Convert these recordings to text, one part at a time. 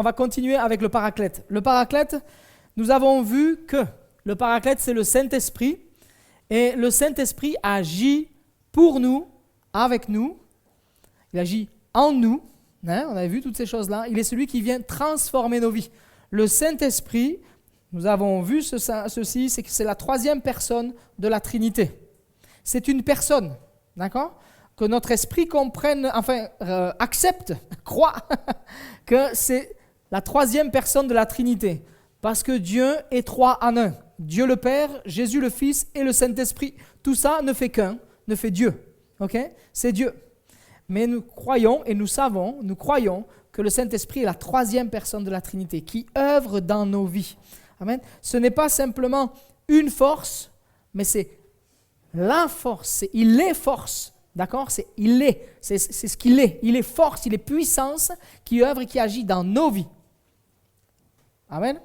va continuer avec le Paraclète. Le Paraclète, nous avons vu que le Paraclète, c'est le Saint-Esprit. Et le Saint-Esprit agit pour nous, avec nous. Il agit en nous. Hein, on a vu toutes ces choses-là. Il est celui qui vient transformer nos vies. Le Saint-Esprit, nous avons vu ceci, c'est que c'est la troisième personne de la Trinité. C'est une personne, d'accord ? Que notre esprit comprenne, accepte, croit que c'est la troisième personne de la Trinité. Parce que Dieu est trois en un. Dieu le Père, Jésus le Fils et le Saint-Esprit. Tout ça ne fait qu'un, ne fait Dieu. Okay ? C'est Dieu. Mais nous croyons et nous croyons que le Saint-Esprit est la troisième personne de la Trinité qui œuvre dans nos vies. Amen. Ce n'est pas simplement une force, mais c'est la force. Il est force. D'accord ? C'est ce qu'il est. Il est force, il est puissance qui œuvre et qui agit dans nos vies. Amen.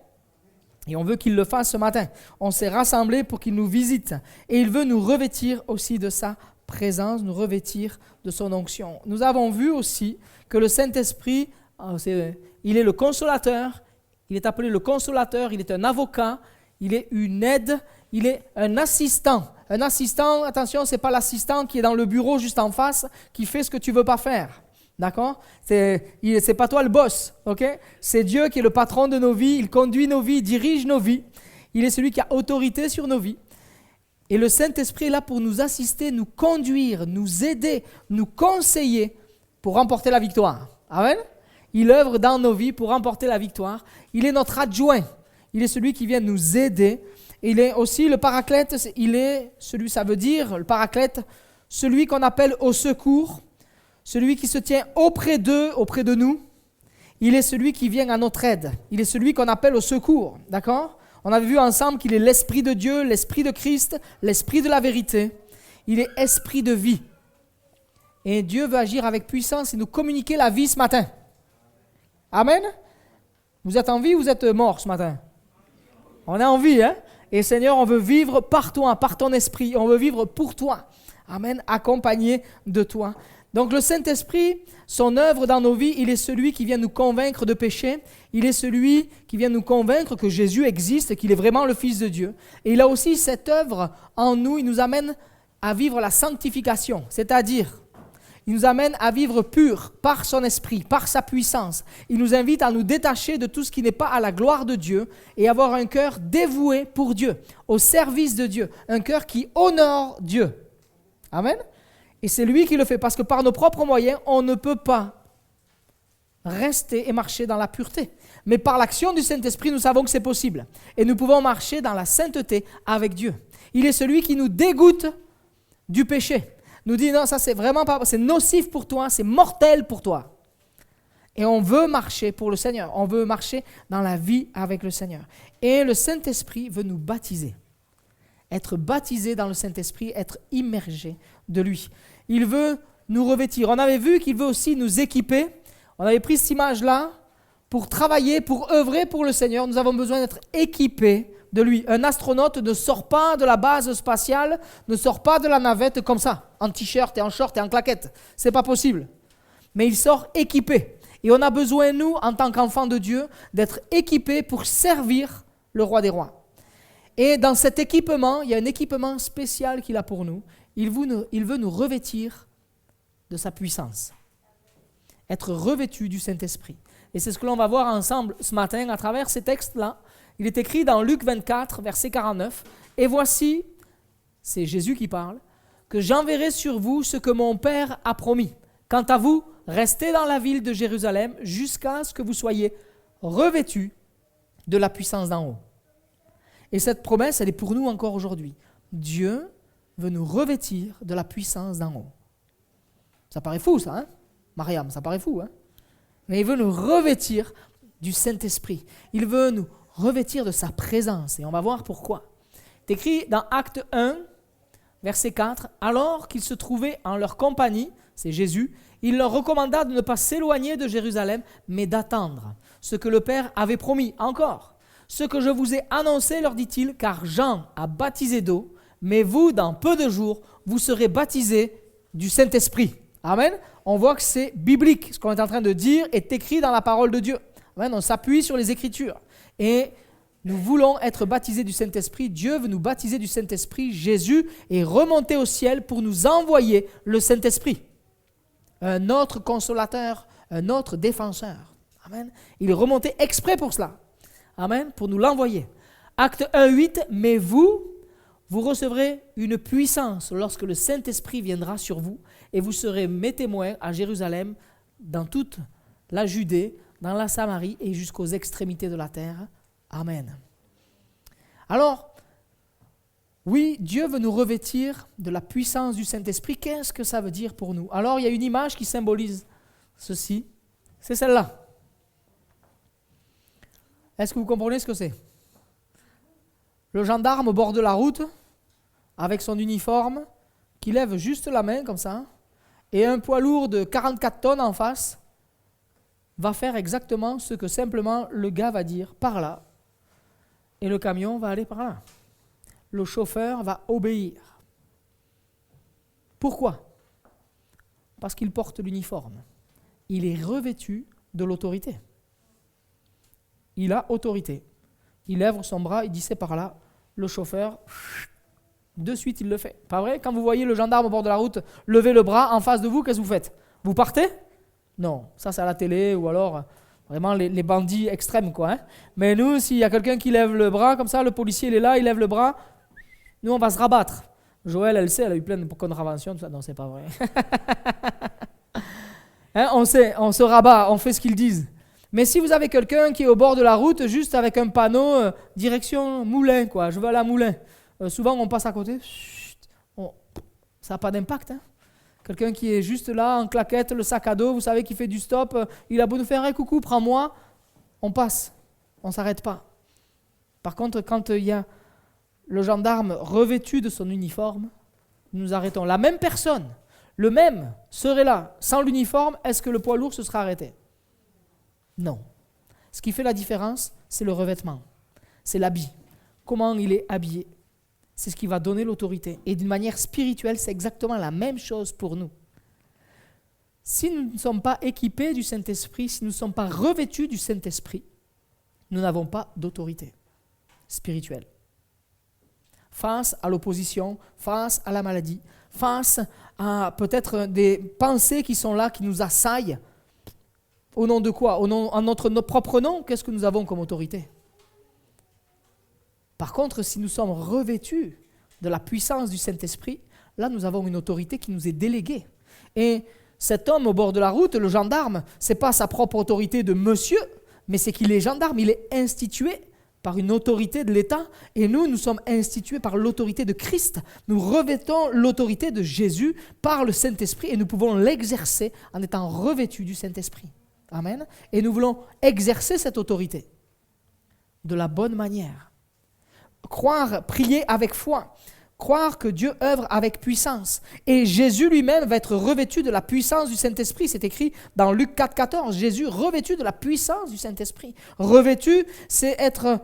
Et on veut qu'il le fasse ce matin. On s'est rassemblés pour qu'il nous visite. Et il veut nous revêtir aussi de sa présence, nous revêtir de son onction. Nous avons vu aussi que le Saint-Esprit, il est le consolateur. Il est appelé le consolateur, il est un avocat, il est une aide, il est un assistant. Un assistant, attention, ce n'est pas l'assistant qui est dans le bureau juste en face, qui fait ce que tu ne veux pas faire. D'accord ? C'est pas toi le boss, ok ? C'est Dieu qui est le patron de nos vies, il conduit nos vies, il dirige nos vies. Il est celui qui a autorité sur nos vies. Et le Saint-Esprit est là pour nous assister, nous conduire, nous aider, nous conseiller pour remporter la victoire. Amen ? Il œuvre dans nos vies pour remporter la victoire. Il est notre adjoint. Il est celui qui vient nous aider. Il est aussi le Paraclète. Ça veut dire, le Paraclète, celui qu'on appelle au secours, celui qui se tient auprès de nous. Il est celui qui vient à notre aide. Il est celui qu'on appelle au secours. D'accord ? On avait vu ensemble qu'il est l'Esprit de Dieu, l'Esprit de Christ, l'Esprit de la vérité. Il est esprit de vie. Et Dieu veut agir avec puissance et nous communiquer la vie ce matin. Amen. Vous êtes en vie ou vous êtes mort ce matin? On est en vie, hein? Et Seigneur, on veut vivre par toi, par ton esprit. On veut vivre pour toi. Amen. Accompagné de toi. Donc le Saint-Esprit, son œuvre dans nos vies, il est celui qui vient nous convaincre de péché. Il est celui qui vient nous convaincre que Jésus existe et qu'il est vraiment le Fils de Dieu. Et il a aussi cette œuvre en nous. Il nous amène à vivre la sanctification, c'est-à-dire il nous amène à vivre pur par son esprit, par sa puissance. Il nous invite à nous détacher de tout ce qui n'est pas à la gloire de Dieu et avoir un cœur dévoué pour Dieu, au service de Dieu, un cœur qui honore Dieu. Amen. Et c'est lui qui le fait parce que par nos propres moyens, on ne peut pas rester et marcher dans la pureté. Mais par l'action du Saint-Esprit, nous savons que c'est possible. Et nous pouvons marcher dans la sainteté avec Dieu. Il est celui qui nous dégoûte du péché. Nous dit non, ça c'est vraiment pas, c'est nocif pour toi, c'est mortel pour toi. Et on veut marcher pour le Seigneur, on veut marcher dans la vie avec le Seigneur. Et le Saint-Esprit veut nous baptiser. Être baptisé dans le Saint-Esprit, être immergé de lui. Il veut nous revêtir. On avait vu qu'il veut aussi nous équiper. On avait pris cette image-là pour travailler, pour œuvrer pour le Seigneur. Nous avons besoin d'être équipés de lui. Un astronaute ne sort pas de la base spatiale, ne sort pas de la navette comme ça, en t-shirt et en short et en claquette. C'est pas possible. Mais il sort équipé. Et on a besoin, nous, en tant qu'enfants de Dieu, d'être équipés pour servir le roi des rois. Et dans cet équipement, il y a un équipement spécial qu'il a pour nous. Il veut nous revêtir de sa puissance. Être revêtu du Saint-Esprit. Et c'est ce que l'on va voir ensemble ce matin à travers ces textes-là. Il est écrit dans Luc 24, verset 49. « Et voici, c'est Jésus qui parle, que j'enverrai sur vous ce que mon Père a promis. Quant à vous, restez dans la ville de Jérusalem jusqu'à ce que vous soyez revêtus de la puissance d'en haut. » Et cette promesse, elle est pour nous encore aujourd'hui. Dieu veut nous revêtir de la puissance d'en haut. Ça paraît fou, ça, hein? Mariam, ça paraît fou, hein? Mais il veut nous revêtir du Saint-Esprit. Il veut nous revêtir de sa présence. Et on va voir pourquoi. C'est écrit dans Acte 1, verset 4. « Alors qu'ils se trouvaient en leur compagnie, c'est Jésus, il leur recommanda de ne pas s'éloigner de Jérusalem, mais d'attendre ce que le Père avait promis. Encore, ce que je vous ai annoncé, leur dit-il, car Jean a baptisé d'eau, mais vous, dans peu de jours, vous serez baptisés du Saint-Esprit. » Amen. On voit que c'est biblique. Ce qu'on est en train de dire est écrit dans la parole de Dieu. Amen. On s'appuie sur les Écritures. Et nous voulons être baptisés du Saint-Esprit. Dieu veut nous baptiser du Saint-Esprit. Jésus est remonté au ciel pour nous envoyer le Saint-Esprit. Un autre consolateur, un autre défenseur. Amen. Il est remonté exprès pour cela. Amen. Pour nous l'envoyer. Acte 1:8, mais vous recevrez une puissance lorsque le Saint-Esprit viendra sur vous et vous serez mes témoins à Jérusalem, dans toute la Judée, dans la Samarie et jusqu'aux extrémités de la terre. Amen. Alors, oui, Dieu veut nous revêtir de la puissance du Saint-Esprit. Qu'est-ce que ça veut dire pour nous? Alors, il y a une image qui symbolise ceci. C'est celle-là. Est-ce que vous comprenez ce que c'est? Le gendarme au bord de la route, avec son uniforme, qui lève juste la main comme ça, et un poids lourd de 44 tonnes en face, va faire exactement ce que simplement le gars va dire par là. Et le camion va aller par là. Le chauffeur va obéir. Pourquoi? Parce qu'il porte l'uniforme. Il est revêtu de l'autorité. Il a autorité. Il lève son bras, il dit c'est par là. Le chauffeur, de suite il le fait. Pas vrai? Quand vous voyez le gendarme au bord de la route lever le bras en face de vous, qu'est-ce que vous faites? Vous partez? Non, ça c'est à la télé ou alors vraiment les bandits extrêmes quoi. Hein. Mais nous, s'il y a quelqu'un qui lève le bras comme ça, le policier il est là, il lève le bras, nous on va se rabattre. Joël, elle sait, elle a eu plein de contraventions, tout ça. Non, c'est pas vrai. Hein, on sait, on se rabat, on fait ce qu'ils disent. Mais si vous avez quelqu'un qui est au bord de la route, juste avec un panneau, direction Moulin, quoi, je veux aller à Moulin. Souvent, on passe à côté. Ça n'a pas d'impact. Hein. Quelqu'un qui est juste là, en claquette, le sac à dos, vous savez, qui fait du stop, il a beau nous faire un coucou, prends-moi, on passe. On ne s'arrête pas. Par contre, quand il y a le gendarme revêtu de son uniforme, nous arrêtons. La même personne, le même, serait là, sans l'uniforme, est-ce que le poids lourd se serait arrêté? Non. Ce qui fait la différence, c'est le revêtement. C'est l'habit. Comment il est habillé. C'est ce qui va donner l'autorité. Et d'une manière spirituelle, c'est exactement la même chose pour nous. Si nous ne sommes pas équipés du Saint-Esprit, si nous ne sommes pas revêtus du Saint-Esprit, nous n'avons pas d'autorité spirituelle. Face à l'opposition, face à la maladie, face à peut-être des pensées qui sont là, qui nous assaillent, au nom de quoi? En notre propre nom, qu'est-ce que nous avons comme autorité? Par contre, si nous sommes revêtus de la puissance du Saint-Esprit, là nous avons une autorité qui nous est déléguée. Et cet homme au bord de la route, le gendarme, ce n'est pas sa propre autorité de monsieur, mais c'est qu'il est gendarme, il est institué par une autorité de l'État, et nous sommes institués par l'autorité de Christ. Nous revêtons l'autorité de Jésus par le Saint-Esprit, et nous pouvons l'exercer en étant revêtus du Saint-Esprit. Amen. Et nous voulons exercer cette autorité de la bonne manière. Croire, prier avec foi, croire que Dieu œuvre avec puissance. Et Jésus lui-même va être revêtu de la puissance du Saint-Esprit. C'est écrit dans Luc 4,14. Jésus revêtu de la puissance du Saint-Esprit. Revêtu, c'est être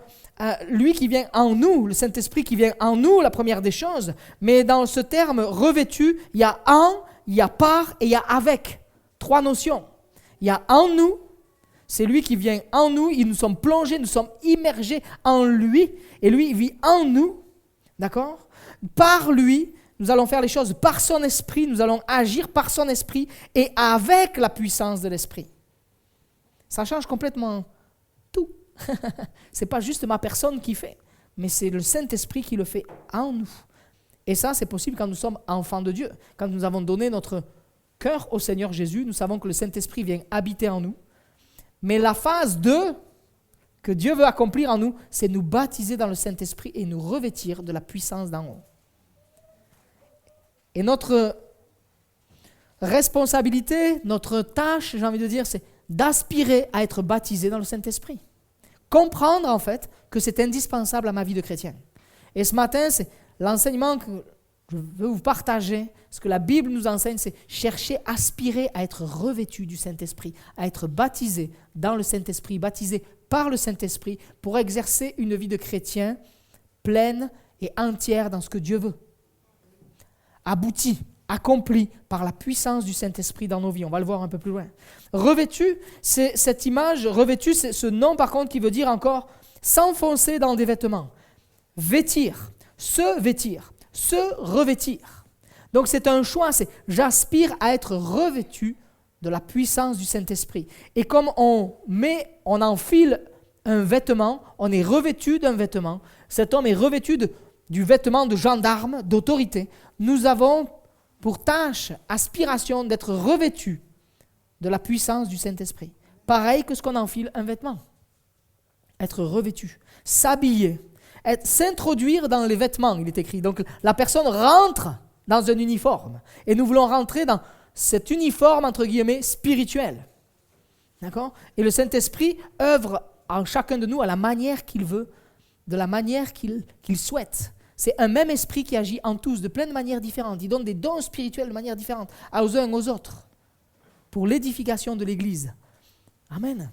lui qui vient en nous, le Saint-Esprit qui vient en nous, la première des choses. Mais dans ce terme revêtu, il y a en, il y a par et il y a avec. 3 notions. Il y a en nous, c'est lui qui vient en nous, nous sommes plongés, nous sommes immergés en lui, et lui il vit en nous, d'accord? Par lui, nous allons faire les choses par son esprit, nous allons agir par son esprit et avec la puissance de l'esprit. Ça change complètement tout. C'est pas juste ma personne qui fait, mais c'est le Saint-Esprit qui le fait en nous. Et ça, c'est possible quand nous sommes enfants de Dieu, quand nous avons donné notre cœur au Seigneur Jésus, nous savons que le Saint-Esprit vient habiter en nous. Mais la phase 2 que Dieu veut accomplir en nous, c'est nous baptiser dans le Saint-Esprit et nous revêtir de la puissance d'en haut. Et notre responsabilité, notre tâche, j'ai envie de dire, c'est d'aspirer à être baptisé dans le Saint-Esprit. Comprendre en fait que c'est indispensable à ma vie de chrétien. Et ce matin, c'est l'enseignement que je veux vous partager. Ce que la Bible nous enseigne, c'est chercher, aspirer à être revêtu du Saint-Esprit, à être baptisé dans le Saint-Esprit, baptisé par le Saint-Esprit pour exercer une vie de chrétien pleine et entière dans ce que Dieu veut. Aboutie. accompli par la puissance du Saint-Esprit dans nos vies. On va le voir un peu plus loin. Revêtu, c'est cette image, revêtu, c'est ce nom par contre qui veut dire encore s'enfoncer dans des vêtements. Vêtir, se revêtir. Donc c'est un choix, c'est j'aspire à être revêtu de la puissance du Saint-Esprit. Et comme on enfile un vêtement, on est revêtu d'un vêtement, cet homme est revêtu du vêtement de gendarme, d'autorité. Nous avons pour tâche, aspiration d'être revêtu de la puissance du Saint-Esprit. Pareil que ce qu'on enfile un vêtement. Être revêtu, s'habiller, s'introduire dans les vêtements, il est écrit. Donc la personne rentre dans un uniforme. Et nous voulons rentrer dans cet uniforme, entre guillemets, spirituel. D'accord ? Et le Saint-Esprit œuvre en chacun de nous à la manière qu'il veut, de la manière qu'il souhaite. C'est un même esprit qui agit en tous de plein de manières différentes. Il donne des dons spirituels de manière différente aux uns aux autres pour l'édification de l'Église. Amen.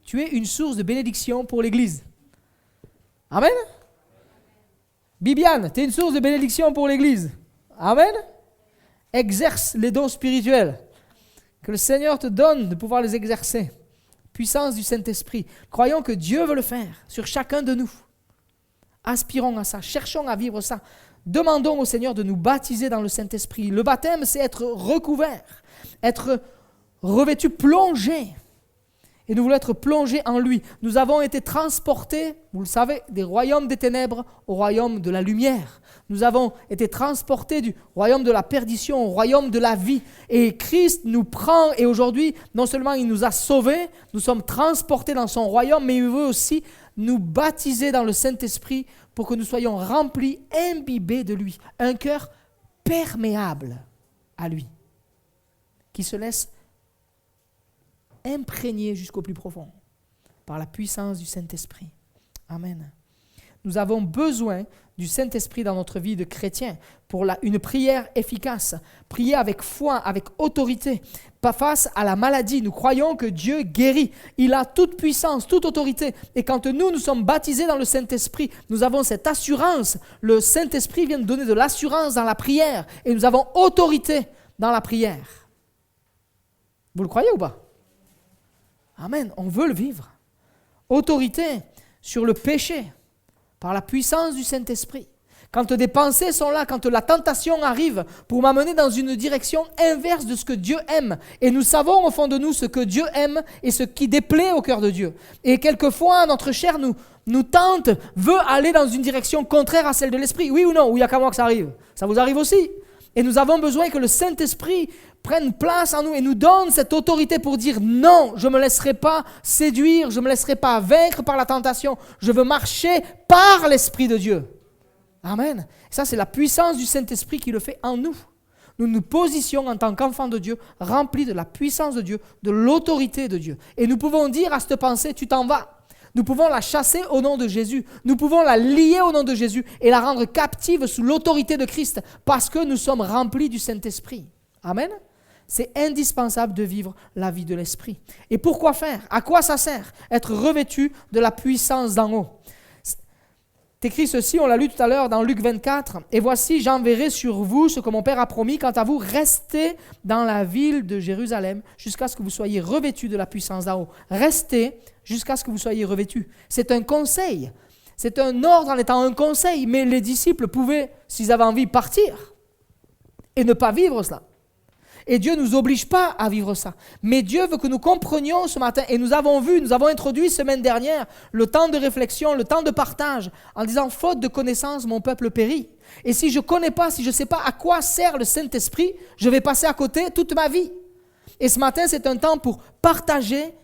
Tu es une source de bénédiction pour l'Église. Amen. Bibiane, tu es une source de bénédiction pour l'Église. Amen. Exerce les dons spirituels. Que le Seigneur te donne de pouvoir les exercer. Puissance du Saint-Esprit. Croyons que Dieu veut le faire sur chacun de nous. Aspirons à ça, cherchons à vivre ça. Demandons au Seigneur de nous baptiser dans le Saint-Esprit. Le baptême, c'est être recouvert, être revêtu, plongé. Et nous voulons être plongés en lui. Nous avons été transportés, vous le savez, des royaumes des ténèbres au royaume de la lumière. Nous avons été transportés du royaume de la perdition au royaume de la vie. Et Christ nous prend, et aujourd'hui, non seulement il nous a sauvés, nous sommes transportés dans son royaume, mais il veut aussi nous baptiser dans le Saint-Esprit pour que nous soyons remplis, imbibés de lui. Un cœur perméable à lui, qui se laisse imprégné jusqu'au plus profond par la puissance du Saint-Esprit. Amen. Nous avons besoin du Saint-Esprit dans notre vie de chrétien pour une prière efficace, prier avec foi, avec autorité, pas face à la maladie. Nous croyons que Dieu guérit. Il a toute puissance, toute autorité. Et quand nous sommes baptisés dans le Saint-Esprit, nous avons cette assurance. Le Saint-Esprit vient nous donner de l'assurance dans la prière et nous avons autorité dans la prière. Vous le croyez ou pas? Amen. On veut le vivre. Autorité sur le péché par la puissance du Saint-Esprit. Quand des pensées sont là, quand la tentation arrive pour m'amener dans une direction inverse de ce que Dieu aime, et nous savons au fond de nous ce que Dieu aime et ce qui déplaît au cœur de Dieu. Et quelquefois, notre chair nous tente, veut aller dans une direction contraire à celle de l'Esprit. Oui ou non? Ou il n'y a qu'à moi que ça arrive? Ça vous arrive aussi? Et nous avons besoin que le Saint-Esprit prenne place en nous et nous donne cette autorité pour dire non, je ne me laisserai pas séduire, je ne me laisserai pas vaincre par la tentation. Je veux marcher par l'Esprit de Dieu. Amen. Ça, c'est la puissance du Saint-Esprit qui le fait en nous. Nous nous positionnons en tant qu'enfants de Dieu, remplis de la puissance de Dieu, de l'autorité de Dieu. Et nous pouvons dire à cette pensée, tu t'en vas. Nous pouvons la chasser au nom de Jésus. Nous pouvons la lier au nom de Jésus et la rendre captive sous l'autorité de Christ parce que nous sommes remplis du Saint-Esprit. Amen. C'est indispensable de vivre la vie de l'Esprit. Et pourquoi faire? À quoi ça sert? Être revêtu de la puissance d'en haut. C'est écrit ceci, on l'a lu tout à l'heure dans Luc 24. « Et voici, j'enverrai sur vous ce que mon Père a promis. Quant à vous, restez dans la ville de Jérusalem jusqu'à ce que vous soyez revêtus de la puissance d'en haut. » Restez jusqu'à ce que vous soyez revêtus. C'est un conseil. C'est un ordre en étant un conseil. Mais les disciples pouvaient, s'ils avaient envie, partir et ne pas vivre cela. Et Dieu ne nous oblige pas à vivre ça. Mais Dieu veut que nous comprenions ce matin. Et nous avons introduit semaine dernière le temps de réflexion, le temps de partage, en disant « Faute de connaissance, mon peuple périt ». Et si je ne connais pas, si je ne sais pas à quoi sert le Saint-Esprit, je vais passer à côté toute ma vie. Et ce matin, c'est un temps pour partager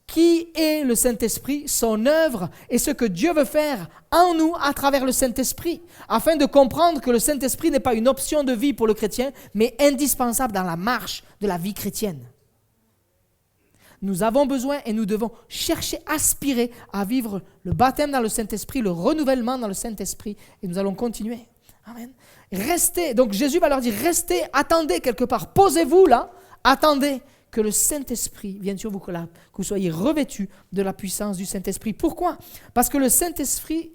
qui est le Saint-Esprit, son œuvre et ce que Dieu veut faire en nous à travers le Saint-Esprit, afin de comprendre que le Saint-Esprit n'est pas une option de vie pour le chrétien, mais indispensable dans la marche de la vie chrétienne. Nous avons besoin et nous devons chercher, aspirer à vivre le baptême dans le Saint-Esprit, le renouvellement dans le Saint-Esprit, et nous allons continuer. Amen. Restez, donc Jésus va leur dire, restez, attendez quelque part, posez-vous là, attendez que le Saint-Esprit vienne sur vous, que vous soyez revêtus de la puissance du Saint-Esprit. Pourquoi? Parce que le Saint-Esprit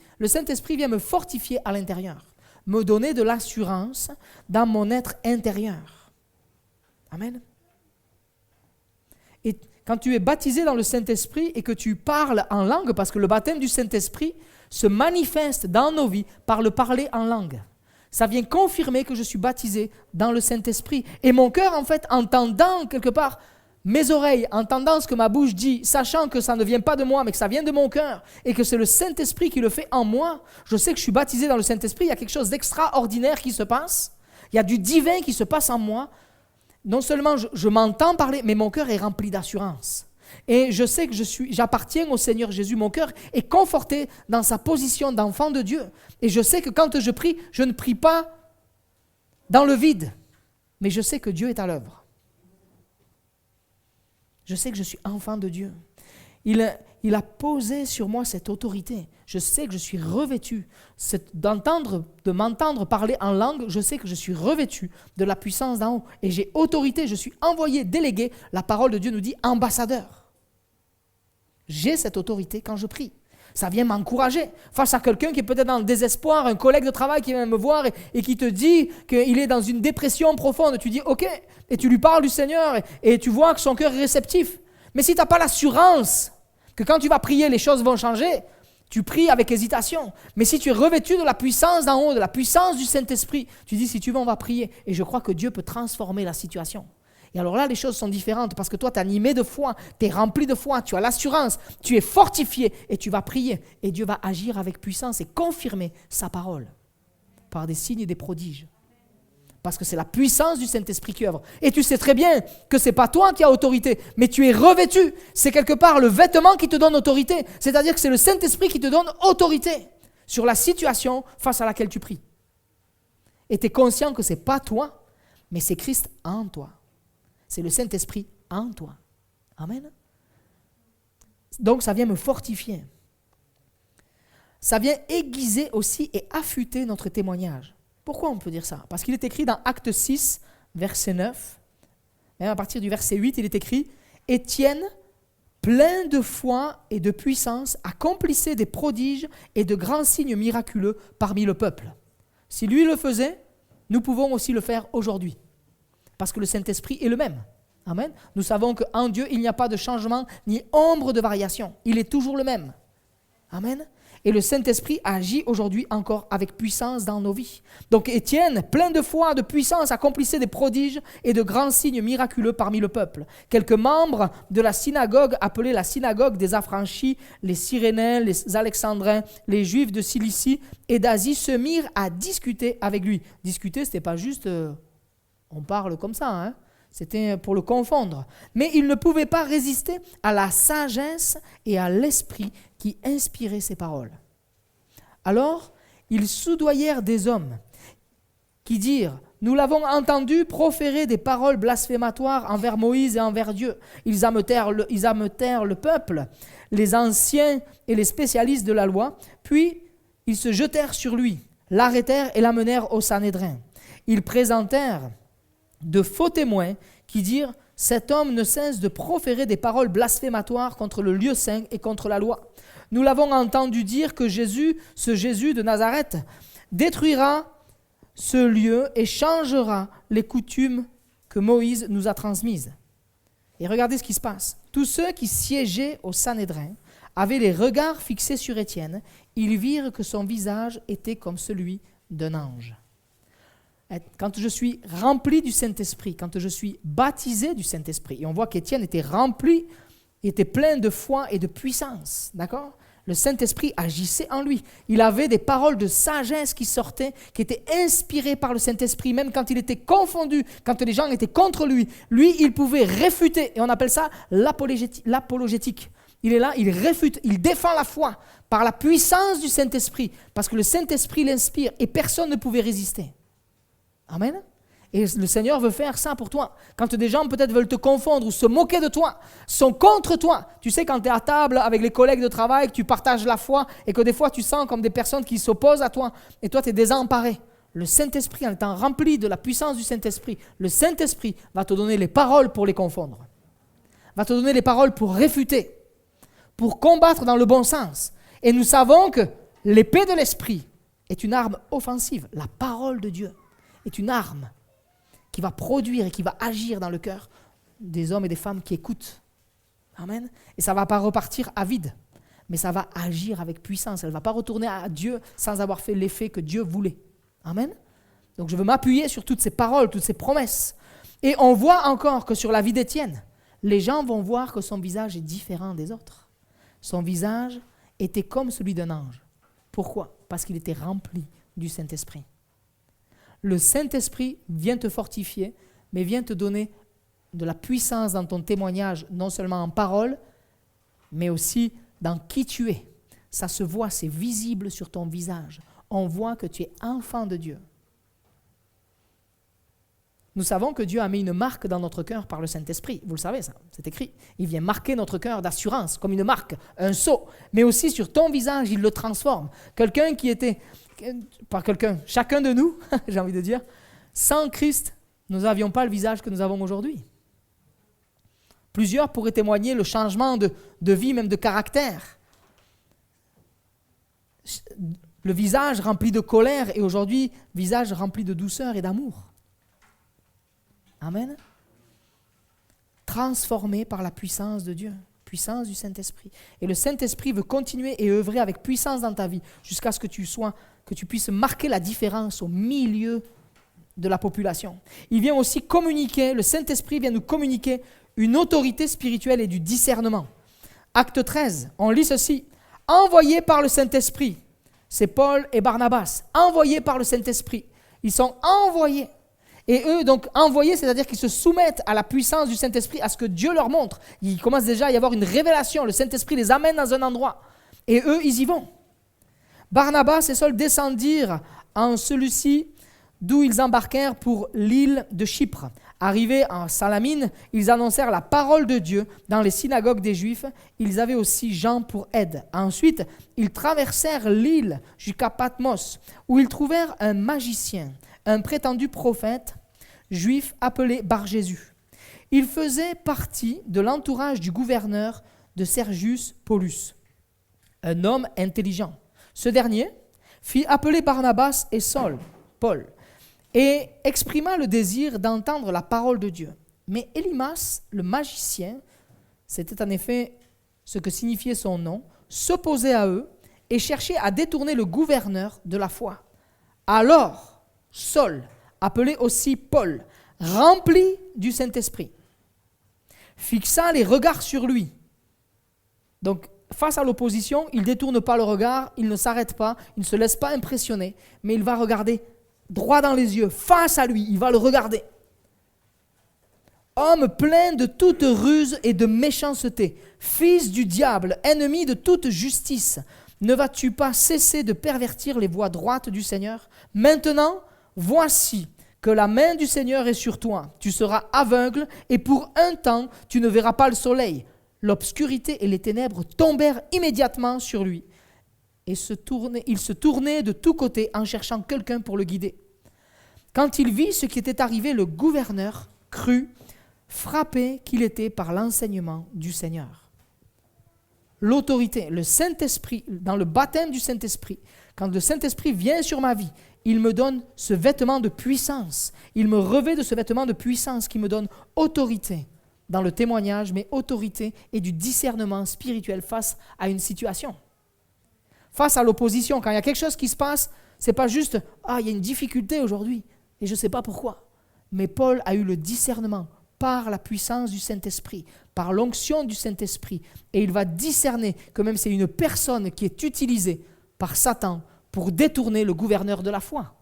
vient me fortifier à l'intérieur, me donner de l'assurance dans mon être intérieur. Amen. Et quand tu es baptisé dans le Saint-Esprit et que tu parles en langue, parce que le baptême du Saint-Esprit se manifeste dans nos vies par le parler en langue. Ça vient confirmer que je suis baptisé dans le Saint-Esprit. Et mon cœur, en fait, entendant quelque part mes oreilles, entendant ce que ma bouche dit, sachant que ça ne vient pas de moi, mais que ça vient de mon cœur, et que c'est le Saint-Esprit qui le fait en moi, je sais que je suis baptisé dans le Saint-Esprit, il y a quelque chose d'extraordinaire qui se passe, il y a du divin qui se passe en moi. Non seulement je m'entends parler, mais mon cœur est rempli d'assurance. Et je sais que j'appartiens au Seigneur Jésus. Mon cœur est conforté dans sa position d'enfant de Dieu. Et je sais que quand je prie, je ne prie pas dans le vide, mais je sais que Dieu est à l'œuvre. Je sais que je suis enfant de Dieu. Il a posé sur moi cette autorité. Je sais que je suis revêtu. De m'entendre parler en langue, je sais que je suis revêtu de la puissance d'en haut. Et j'ai autorité, je suis envoyé, délégué. La parole de Dieu nous dit ambassadeur. J'ai cette autorité quand je prie. Ça vient m'encourager face à quelqu'un qui est peut-être dans le désespoir, un collègue de travail qui vient me voir et qui te dit qu'il est dans une dépression profonde. Tu dis OK, et tu lui parles du Seigneur et tu vois que son cœur est réceptif. Mais si tu n'as pas l'assurance que quand tu vas prier, les choses vont changer, tu pries avec hésitation. Mais si tu es revêtu de la puissance d'en haut, de la puissance du Saint-Esprit, tu dis si tu veux, on va prier. Et je crois que Dieu peut transformer la situation. Et alors là, les choses sont différentes parce que toi, tu es animé de foi, tu es rempli de foi, tu as l'assurance, tu es fortifié et tu vas prier. Et Dieu va agir avec puissance et confirmer sa parole par des signes et des prodiges. Parce que c'est la puissance du Saint-Esprit qui œuvre. Et tu sais très bien que ce n'est pas toi qui as autorité, mais tu es revêtu. C'est quelque part le vêtement qui te donne autorité. C'est-à-dire que c'est le Saint-Esprit qui te donne autorité sur la situation face à laquelle tu pries. Et tu es conscient que ce n'est pas toi, mais c'est Christ en toi. C'est le Saint-Esprit en toi. Amen. Donc ça vient me fortifier. Ça vient aiguiser aussi et affûter notre témoignage. Pourquoi on peut dire ça? Parce qu'il est écrit dans Acte 6, verset 9, même à partir du verset 8, il est écrit « Étienne, plein de foi et de puissance, accomplissait des prodiges et de grands signes miraculeux parmi le peuple. » Si lui le faisait, nous pouvons aussi le faire aujourd'hui. Parce que le Saint-Esprit est le même. Amen. Nous savons qu'en Dieu, il n'y a pas de changement ni ombre de variation. Il est toujours le même. Amen. Et le Saint-Esprit agit aujourd'hui encore avec puissance dans nos vies. Donc Étienne, plein de foi, de puissance, accomplissait des prodiges et de grands signes miraculeux parmi le peuple. Quelques membres de la synagogue, appelée la synagogue des affranchis, les Cyrénains, les Alexandrins, les Juifs de Cilicie et d'Asie, se mirent à discuter avec lui. Discuter, ce n'était pas juste... on parle comme ça, hein? C'était pour le confondre. Mais ils ne pouvaient pas résister à la sagesse et à l'esprit qui inspirait ces paroles. Alors, ils soudoyèrent des hommes qui dirent « Nous l'avons entendu proférer des paroles blasphématoires envers Moïse et envers Dieu. » Ils ameutèrent le peuple, les anciens et les spécialistes de la loi, puis ils se jetèrent sur lui, l'arrêtèrent et l'amenèrent au Sanhédrin. Ils présentèrent de faux témoins qui dirent « Cet homme ne cesse de proférer des paroles blasphématoires contre le lieu saint et contre la loi. Nous l'avons entendu dire que ce Jésus de Nazareth, détruira ce lieu et changera les coutumes que Moïse nous a transmises. » Et regardez ce qui se passe. Tous ceux qui siégeaient au Sanhédrin avaient les regards fixés sur Étienne. Ils virent que son visage était comme celui d'un ange. Quand je suis rempli du Saint-Esprit, quand je suis baptisé du Saint-Esprit, et on voit qu'Étienne était rempli, il était plein de foi et de puissance, d'accord? Le Saint-Esprit agissait en lui. Il avait des paroles de sagesse qui sortaient, qui étaient inspirées par le Saint-Esprit, même quand il était confondu, quand les gens étaient contre lui. Lui, il pouvait réfuter, et on appelle ça l'apologétique. Il est là, il réfute, il défend la foi par la puissance du Saint-Esprit, parce que le Saint-Esprit l'inspire, et personne ne pouvait résister. Amen. Et le Seigneur veut faire ça pour toi. Quand des gens peut-être veulent te confondre ou se moquer de toi, sont contre toi. Tu sais, quand tu es à table avec les collègues de travail, que tu partages la foi et que des fois tu sens comme des personnes qui s'opposent à toi et toi tu es désemparé. Le Saint-Esprit, en étant rempli de la puissance du Saint-Esprit, le Saint-Esprit va te donner les paroles pour les confondre. Va te donner les paroles pour réfuter, pour combattre dans le bon sens. Et nous savons que l'épée de l'Esprit, est une arme offensive. La parole de Dieu est une arme qui va produire et qui va agir dans le cœur des hommes et des femmes qui écoutent. Amen. Et ça ne va pas repartir à vide, mais ça va agir avec puissance. Elle ne va pas retourner à Dieu sans avoir fait l'effet que Dieu voulait. Amen. Donc je veux m'appuyer sur toutes ces paroles, toutes ces promesses. Et on voit encore que sur la vie d'Étienne, les gens vont voir que son visage est différent des autres. Son visage était comme celui d'un ange. Pourquoi ? Parce qu'il était rempli du Saint-Esprit. Le Saint-Esprit vient te fortifier, mais vient te donner de la puissance dans ton témoignage, non seulement en parole, mais aussi dans qui tu es. Ça se voit, c'est visible sur ton visage. On voit que tu es enfant de Dieu. Nous savons que Dieu a mis une marque dans notre cœur par le Saint-Esprit. Vous le savez, ça, c'est écrit. Il vient marquer notre cœur d'assurance, comme une marque, un sceau. Mais aussi sur ton visage, il le transforme. Quelqu'un qui était, pas quelqu'un, chacun de nous, j'ai envie de dire, sans Christ, nous n'avions pas le visage que nous avons aujourd'hui. Plusieurs pourraient témoigner le changement de vie, même de caractère. Le visage rempli de colère et aujourd'hui, visage rempli de douceur et d'amour. Amen. Transformé par la puissance de Dieu, puissance du Saint-Esprit. Et le Saint-Esprit veut continuer et œuvrer avec puissance dans ta vie jusqu'à ce que tu puisses marquer la différence au milieu de la population. Il vient aussi communiquer, le Saint-Esprit vient nous communiquer une autorité spirituelle et du discernement. Acte 13, on lit ceci. Envoyés par le Saint-Esprit, c'est Paul et Barnabas, envoyés par le Saint-Esprit. Ils sont envoyés. Et eux, donc, envoyés, c'est-à-dire qu'ils se soumettent à la puissance du Saint-Esprit, à ce que Dieu leur montre. Il commence déjà à y avoir une révélation. Le Saint-Esprit les amène dans un endroit. Et eux, ils y vont. Barnabas et Saul descendirent en Cilicie, d'où ils embarquèrent pour l'île de Chypre. Arrivés en Salamine, ils annoncèrent la parole de Dieu dans les synagogues des Juifs. Ils avaient aussi Jean pour aide. Ensuite, ils traversèrent l'île jusqu'à Patmos, où ils trouvèrent un magicien, un prétendu prophète juif appelé Bar-Jésus. Il faisait partie de l'entourage du gouverneur de Sergius Paulus, un homme intelligent. Ce dernier fit appeler Barnabas et Saul, Paul, et exprima le désir d'entendre la parole de Dieu. Mais Élymas, le magicien, c'était en effet ce que signifiait son nom, s'opposait à eux et cherchait à détourner le gouverneur de la foi. Alors, Saul, appelé aussi Paul, rempli du Saint-Esprit, fixa les regards sur lui. Donc, face à l'opposition, il ne détourne pas le regard, il ne s'arrête pas, il ne se laisse pas impressionner, mais il va regarder droit dans les yeux, face à lui, il va le regarder. Homme plein de toute ruse et de méchanceté, fils du diable, ennemi de toute justice, ne vas-tu pas cesser de pervertir les voies droites du Seigneur ? Maintenant, voici que la main du Seigneur est sur toi. Tu seras aveugle et pour un temps, tu ne verras pas le soleil. L'obscurité et les ténèbres tombèrent immédiatement sur lui. Et il se tournait de tous côtés en cherchant quelqu'un pour le guider. Quand il vit ce qui était arrivé, le gouverneur crut, frappé qu'il était par l'enseignement du Seigneur. L'autorité, le Saint-Esprit, dans le baptême du Saint-Esprit, quand le Saint-Esprit vient sur ma vie, il me donne ce vêtement de puissance. Il me revêt de ce vêtement de puissance qui me donne autorité dans le témoignage, mais autorité et du discernement spirituel face à une situation. Face à l'opposition, quand il y a quelque chose qui se passe, ce n'est pas juste « Ah, il y a une difficulté aujourd'hui et je ne sais pas pourquoi ». Mais Paul a eu le discernement par la puissance du Saint-Esprit, par l'onction du Saint-Esprit. Et il va discerner que même c'est une personne qui est utilisée par Satan pour détourner le gouverneur de la foi.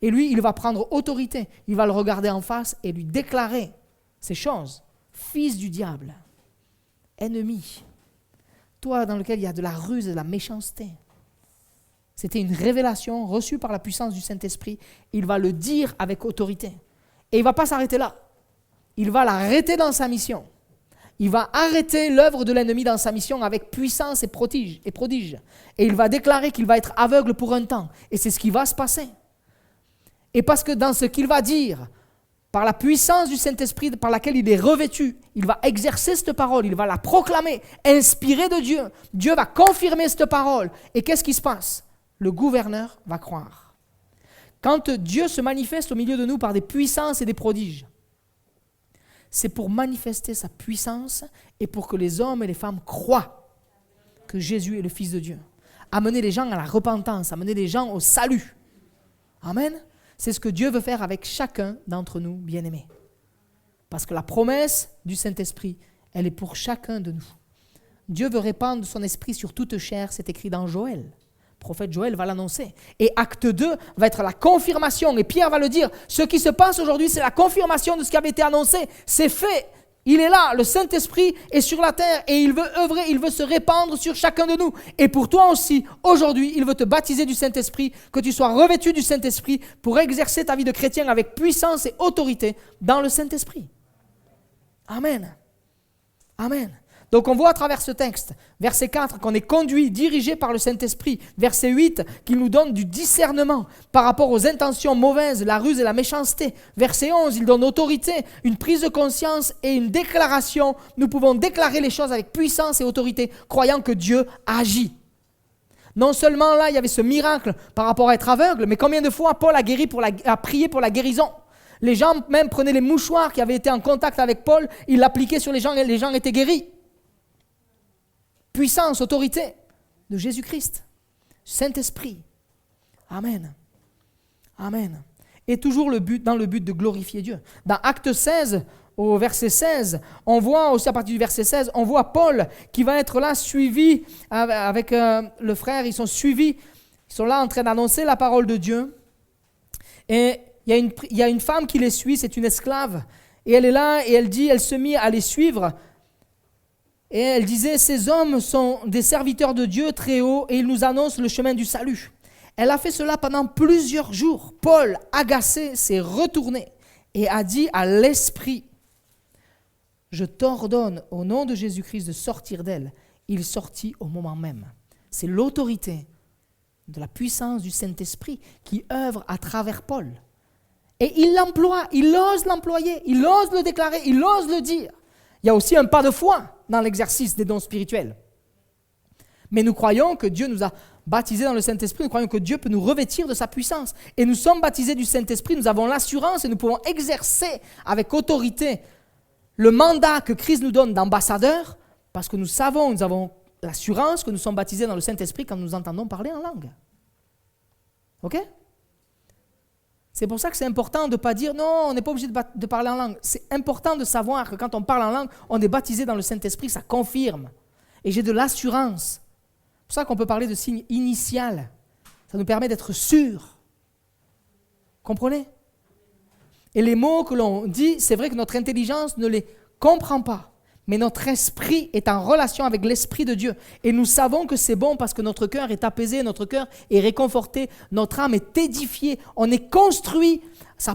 Et lui, il va prendre autorité, il va le regarder en face et lui déclarer ces choses. Fils du diable, ennemi, toi dans lequel il y a de la ruse et de la méchanceté. C'était une révélation reçue par la puissance du Saint-Esprit. Il va le dire avec autorité. Et il ne va pas s'arrêter là. Il va l'arrêter dans sa mission. Il va arrêter l'œuvre de l'ennemi dans sa mission avec puissance et prodige. Et il va déclarer qu'il va être aveugle pour un temps. Et c'est ce qui va se passer. Et parce que dans ce qu'il va dire, par la puissance du Saint-Esprit par laquelle il est revêtu, il va exercer cette parole, il va la proclamer, inspirée de Dieu. Dieu va confirmer cette parole. Et qu'est-ce qui se passe ? le gouverneur va croire. Quand Dieu se manifeste au milieu de nous par des puissances et des prodiges, c'est pour manifester sa puissance et pour que les hommes et les femmes croient que Jésus est le Fils de Dieu. Amener les gens à la repentance, amener les gens au salut. Amen. C'est ce que Dieu veut faire avec chacun d'entre nous, bien-aimés. Parce que la promesse du Saint-Esprit, elle est pour chacun de nous. Dieu veut répandre son esprit sur toute chair, c'est écrit dans Joël. Le prophète Joël va l'annoncer. Et acte 2 va être la confirmation. Et Pierre va le dire, ce qui se passe aujourd'hui, c'est la confirmation de ce qui avait été annoncé. C'est fait. Il est là, le Saint-Esprit est sur la terre et il veut œuvrer, il veut se répandre sur chacun de nous. Et pour toi aussi, aujourd'hui, il veut te baptiser du Saint-Esprit, que tu sois revêtu du Saint-Esprit pour exercer ta vie de chrétien avec puissance et autorité dans le Saint-Esprit. Amen. Amen. Donc on voit à travers ce texte, verset 4, qu'on est conduit, dirigé par le Saint-Esprit. Verset 8, qu'il nous donne du discernement par rapport aux intentions mauvaises, la ruse et la méchanceté. Verset 11, il donne autorité, une prise de conscience et une déclaration. Nous pouvons déclarer les choses avec puissance et autorité, croyant que Dieu agit. Non seulement là, il y avait ce miracle par rapport à être aveugle, mais combien de fois Paul a prié pour la guérison? Les gens même prenaient les mouchoirs qui avaient été en contact avec Paul, ils l'appliquaient sur les gens et les gens étaient guéris. Puissance, autorité de Jésus-Christ, Saint-Esprit. Amen. Amen. Et toujours dans le but de glorifier Dieu. Dans Acte 16, au verset 16, on voit aussi à partir du verset 16, on voit Paul qui va être là suivi avec le frère. Ils sont suivis, ils sont là en train d'annoncer la parole de Dieu. Et il y a une femme qui les suit, c'est une esclave. Et elle est là et elle se mit à les suivre. Et elle disait, ces hommes sont des serviteurs de Dieu très haut et ils nous annoncent le chemin du salut. Elle a fait cela pendant plusieurs jours. Paul, agacé, s'est retourné et a dit à l'esprit, je t'ordonne au nom de Jésus-Christ de sortir d'elle. Il sortit au moment même. C'est l'autorité de la puissance du Saint-Esprit qui œuvre à travers Paul. Et il l'emploie, il ose l'employer, il ose le déclarer, il ose le dire. Il y a aussi un pas de foi dans l'exercice des dons spirituels. Mais nous croyons que Dieu nous a baptisés dans le Saint-Esprit, nous croyons que Dieu peut nous revêtir de sa puissance. Et nous sommes baptisés du Saint-Esprit, nous avons l'assurance et nous pouvons exercer avec autorité le mandat que Christ nous donne d'ambassadeur, parce que nous avons l'assurance que nous sommes baptisés dans le Saint-Esprit quand nous entendons parler en langue. Ok ? C'est pour ça que c'est important de ne pas dire « non, on n'est pas obligé de parler en langue ». C'est important de savoir que quand on parle en langue, on est baptisé dans le Saint-Esprit, ça confirme. Et j'ai de l'assurance. C'est pour ça qu'on peut parler de signe initial. Ça nous permet d'être sûrs. Comprenez ? Et les mots que l'on dit, c'est vrai que notre intelligence ne les comprend pas. Mais notre esprit est en relation avec l'Esprit de Dieu. Et nous savons que c'est bon parce que notre cœur est apaisé, notre cœur est réconforté, notre âme est édifiée, on est construit, ça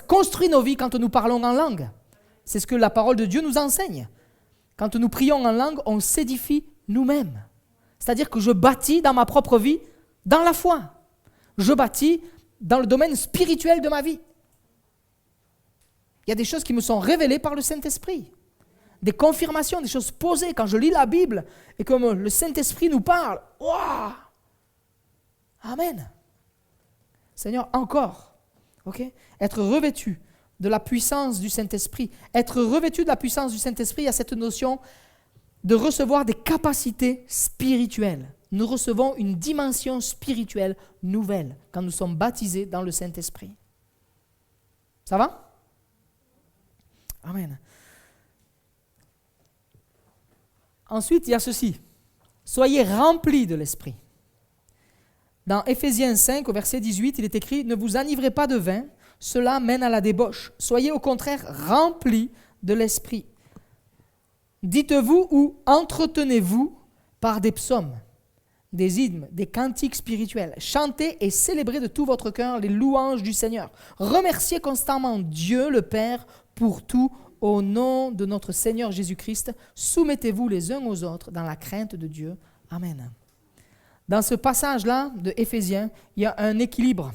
construit nos vies quand nous parlons en langue. C'est ce que la parole de Dieu nous enseigne. Quand nous prions en langue, on s'édifie nous-mêmes. C'est-à-dire que je bâtis dans ma propre vie, dans la foi. Je bâtis dans le domaine spirituel de ma vie. Il y a des choses qui me sont révélées par le Saint-Esprit. Des confirmations, des choses posées. Quand je lis la Bible et que le Saint-Esprit nous parle, waouh! Amen. Seigneur, encore, ok? Être revêtu de la puissance du Saint-Esprit. Être revêtu de la puissance du Saint-Esprit, il y a cette notion de recevoir des capacités spirituelles. Nous recevons une dimension spirituelle nouvelle quand nous sommes baptisés dans le Saint-Esprit. Ça va? Amen. Ensuite, il y a ceci. Soyez remplis de l'Esprit. Dans Éphésiens 5, au verset 18, il est écrit « Ne vous enivrez pas de vin, cela mène à la débauche. Soyez au contraire remplis de l'Esprit. Dites-vous ou entretenez-vous par des psaumes, des hymnes, des cantiques spirituels. Chantez et célébrez de tout votre cœur les louanges du Seigneur. Remerciez constamment Dieu le Père pour tout au nom de notre Seigneur Jésus-Christ. Soumettez-vous les uns aux autres dans la crainte de Dieu. Amen. » Dans ce passage-là de Éphésiens, il y a un équilibre.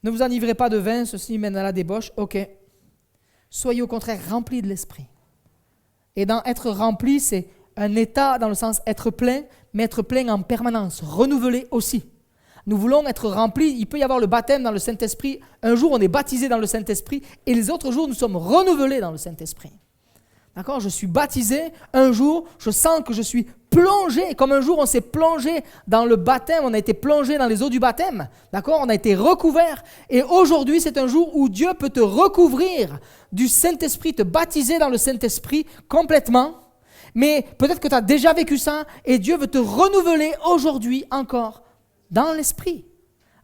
Ne vous enivrez pas de vin, ceci mène à la débauche. Ok. Soyez au contraire remplis de l'Esprit. Et dans être rempli, c'est un état dans le sens être plein, mais être plein en permanence, renouvelé aussi. Nous voulons être remplis. Il peut y avoir le baptême dans le Saint-Esprit. Un jour, on est baptisé dans le Saint-Esprit et les autres jours, nous sommes renouvelés dans le Saint-Esprit. D'accord ? Je suis baptisé. Un jour, je sens que je suis plongé. Comme un jour, on s'est plongé dans le baptême. On a été plongé dans les eaux du baptême. D'accord ? On a été recouvert. Et aujourd'hui, c'est un jour où Dieu peut te recouvrir du Saint-Esprit, te baptiser dans le Saint-Esprit complètement. Mais peut-être que tu as déjà vécu ça et Dieu veut te renouveler aujourd'hui encore dans l'esprit,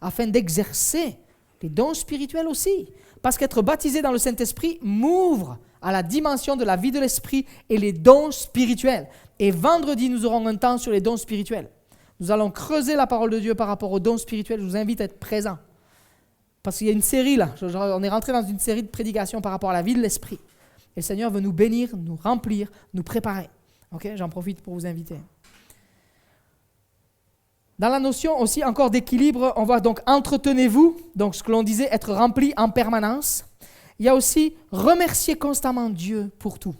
afin d'exercer les dons spirituels aussi. Parce qu'être baptisé dans le Saint-Esprit m'ouvre à la dimension de la vie de l'esprit et les dons spirituels. Et vendredi, nous aurons un temps sur les dons spirituels. Nous allons creuser la parole de Dieu par rapport aux dons spirituels. Je vous invite à être présents. Parce qu'il y a une série là, on est rentré dans une série de prédications par rapport à la vie de l'esprit. Et le Seigneur veut nous bénir, nous remplir, nous préparer. Okay, j'en profite pour vous inviter. Dans la notion aussi encore d'équilibre, on voit donc entretenez-vous, donc ce que l'on disait, être rempli en permanence. Il y a aussi remercier constamment Dieu pour tout.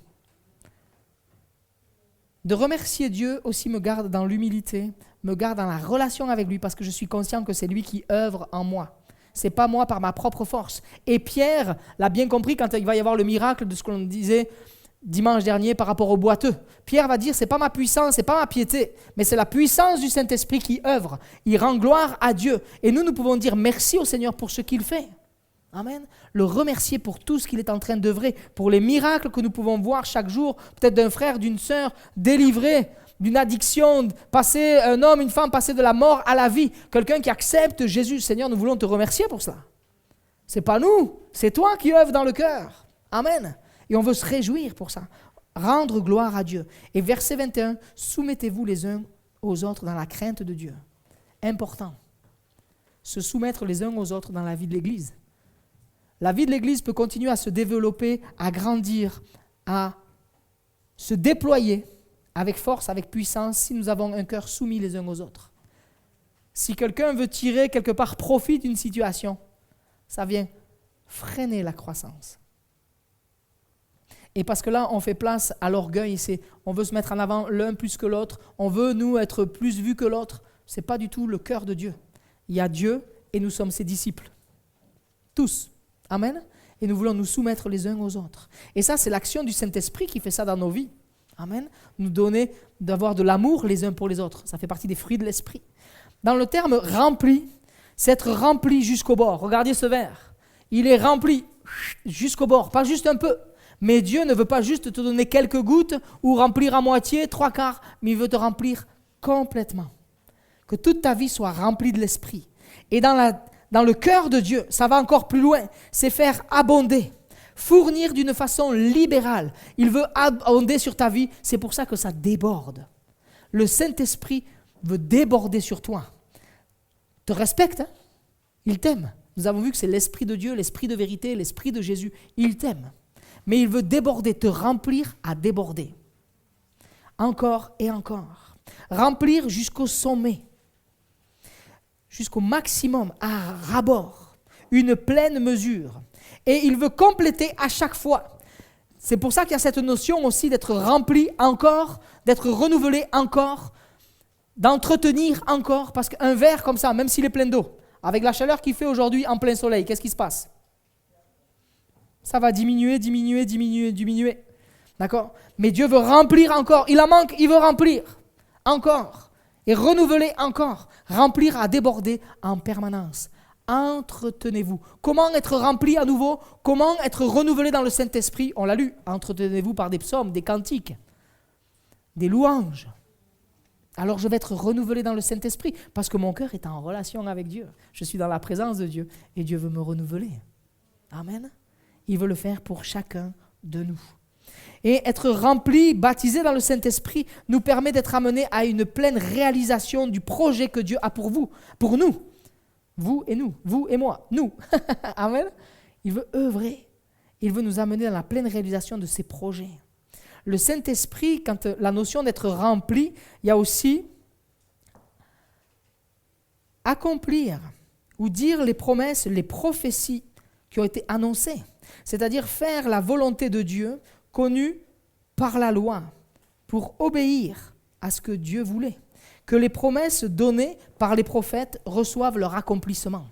De remercier Dieu aussi me garde dans l'humilité, me garde dans la relation avec lui parce que je suis conscient que c'est lui qui œuvre en moi. Ce n'est pas moi par ma propre force. Et Pierre l'a bien compris quand il va y avoir le miracle de ce que l'on disait dimanche dernier par rapport au boiteux. Pierre va dire, c'est pas ma puissance, c'est pas ma piété, mais c'est la puissance du Saint-Esprit qui œuvre. Il rend gloire à Dieu. Et nous pouvons dire merci au Seigneur pour ce qu'il fait. Amen. Le remercier pour tout ce qu'il est en train d'œuvrer, pour les miracles que nous pouvons voir chaque jour, peut-être d'un frère, d'une sœur délivré d'une addiction, passer un homme, une femme, passer de la mort à la vie. Quelqu'un qui accepte Jésus. Seigneur, nous voulons te remercier pour cela. C'est pas nous, c'est toi qui œuvres dans le cœur. Amen. Et on veut se réjouir pour ça. Rendre gloire à Dieu. Et verset 21, soumettez-vous les uns aux autres dans la crainte de Dieu. Important. Se soumettre les uns aux autres dans la vie de l'Église. La vie de l'Église peut continuer à se développer, à grandir, à se déployer avec force, avec puissance, si nous avons un cœur soumis les uns aux autres. Si quelqu'un veut tirer quelque part profit d'une situation, ça vient freiner la croissance. Et parce que là, on fait place à l'orgueil, on veut se mettre en avant l'un plus que l'autre, on veut, nous, être plus vus que l'autre. Ce n'est pas du tout le cœur de Dieu. Il y a Dieu et nous sommes ses disciples. Tous. Amen. Et nous voulons nous soumettre les uns aux autres. Et ça, c'est l'action du Saint-Esprit qui fait ça dans nos vies. Amen. Nous donner, d'avoir de l'amour les uns pour les autres. Ça fait partie des fruits de l'Esprit. Dans le terme rempli, c'est être rempli jusqu'au bord. Regardez ce verre. Il est rempli jusqu'au bord, pas juste un peu. Mais Dieu ne veut pas juste te donner quelques gouttes ou remplir à moitié, 3/4, mais il veut te remplir complètement. Que toute ta vie soit remplie de l'Esprit. Et dans le cœur de Dieu, ça va encore plus loin, c'est faire abonder, fournir d'une façon libérale. Il veut abonder sur ta vie, c'est pour ça que ça déborde. Le Saint-Esprit veut déborder sur toi. Te respecte, hein? Il t'aime. Nous avons vu que c'est l'Esprit de Dieu, l'Esprit de vérité, l'Esprit de Jésus. Il t'aime. Mais il veut déborder, te remplir à déborder. Encore et encore. Remplir jusqu'au sommet. Jusqu'au maximum, à ras-bord. Une pleine mesure. Et il veut compléter à chaque fois. C'est pour ça qu'il y a cette notion aussi d'être rempli encore, d'être renouvelé encore, d'entretenir encore. Parce qu'un verre comme ça, même s'il est plein d'eau, avec la chaleur qu'il fait aujourd'hui en plein soleil, qu'est-ce qui se passe ? Ça va diminuer. D'accord ? Mais Dieu veut remplir encore. Il en manque, il veut remplir. Encore. Et renouveler encore. Remplir à déborder en permanence. Entretenez-vous. Comment être rempli à nouveau ? Comment être renouvelé dans le Saint-Esprit ? On l'a lu. Entretenez-vous par des psaumes, des cantiques, des louanges. Alors je vais être renouvelé dans le Saint-Esprit parce que mon cœur est en relation avec Dieu. Je suis dans la présence de Dieu et Dieu veut me renouveler. Amen. Il veut le faire pour chacun de nous. Et être rempli, baptisé dans le Saint-Esprit, nous permet d'être amenés à une pleine réalisation du projet que Dieu a pour vous, pour nous. Vous et nous, vous et moi, nous. Amen. Il veut œuvrer. Il veut nous amener dans la pleine réalisation de ses projets. Le Saint-Esprit, quand la notion d'être rempli, il y a aussi accomplir ou dire les promesses, les prophéties qui ont été annoncées. C'est-à-dire faire la volonté de Dieu connue par la loi, pour obéir à ce que Dieu voulait, que les promesses données par les prophètes reçoivent leur accomplissement.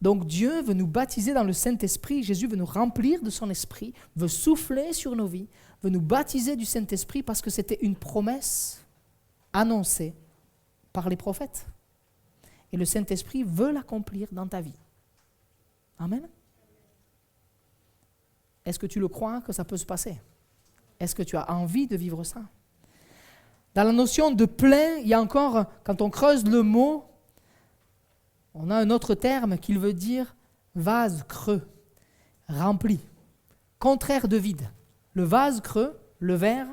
Donc Dieu veut nous baptiser dans le Saint-Esprit, Jésus veut nous remplir de son esprit, veut souffler sur nos vies, veut nous baptiser du Saint-Esprit parce que c'était une promesse annoncée par les prophètes. Et le Saint-Esprit veut l'accomplir dans ta vie. Amen. Est-ce que tu le crois que ça peut se passer? Est-ce que tu as envie de vivre ça? Dans la notion de plein, il y a encore, quand on creuse le mot, on a un autre terme qui veut dire vase creux, rempli, contraire de vide. Le vase creux, le verre,